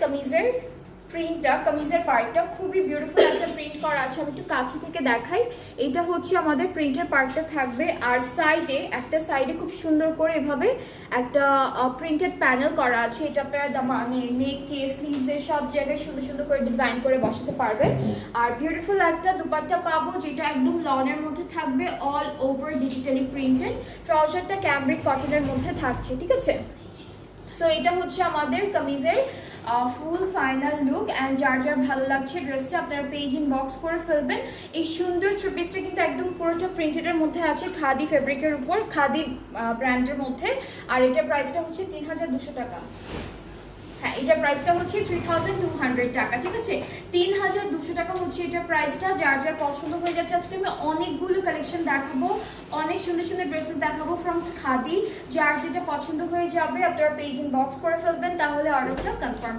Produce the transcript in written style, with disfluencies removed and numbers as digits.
কামিজের প্রিন্টটা, কামিজের পার্টটা খুবই বিউটিফুল একটা প্রিন্ট করা আছে। আমি একটু কাছে থেকে দেখাই। এটা হচ্ছে আমাদের প্রিন্টের পার্টটা থাকবে, আর সাইডে একটা সাইডে খুব সুন্দর করে এভাবে একটা প্রিন্টেড প্যানেল করা আছে। এটা আপনারা মানে নেকে স্লিভসের সব জায়গায় সুন্দর সুন্দর করে ডিজাইন করে বসাতে পারবেন। আর বিউটিফুল একটা দুপাট্টা পাবো যেটা একদম লনের মধ্যে থাকবে, অল ওভার ডিজিটালি প্রিন্টেড। ট্রাউজারটা ক্যামব্রিক কটনের মধ্যে থাকছে, ঠিক আছে। সো এটা হচ্ছে আমাদের কামিজের ফুল ফাইনাল লুক। অ্যান্ড যার যার ভালো লাগছে ড্রেসটা আপনারা পেজ ইনবক্স করে ফেলবেন। এই সুন্দর থ্রি পিসটা কিন্তু একদম পুরোটা প্রিন্টেডের মধ্যে আছে, খাদি ফেব্রিকের উপর, খাদি ব্র্যান্ডের মধ্যে। আর এটার প্রাইসটা হচ্ছে 3200 টাকা। হ্যাঁ, এটার প্রাইসটা হচ্ছে 3200 টাকা, ঠিক আছে। 3200 টাকা হচ্ছে এটার প্রাইসটা। যার যার পছন্দ হয়ে যাচ্ছে, আজকে আমি অনেকগুলো কালেকশন দেখাবো, অনেক সুন্দর সুন্দর ড্রেসেস দেখাবো ফ্রম খাদি। যার যেটা পছন্দ হয়ে যাবে আপনারা পেজ ইনবক্স করে ফেলবেন, তাহলে অর্ডারটা কনফার্ম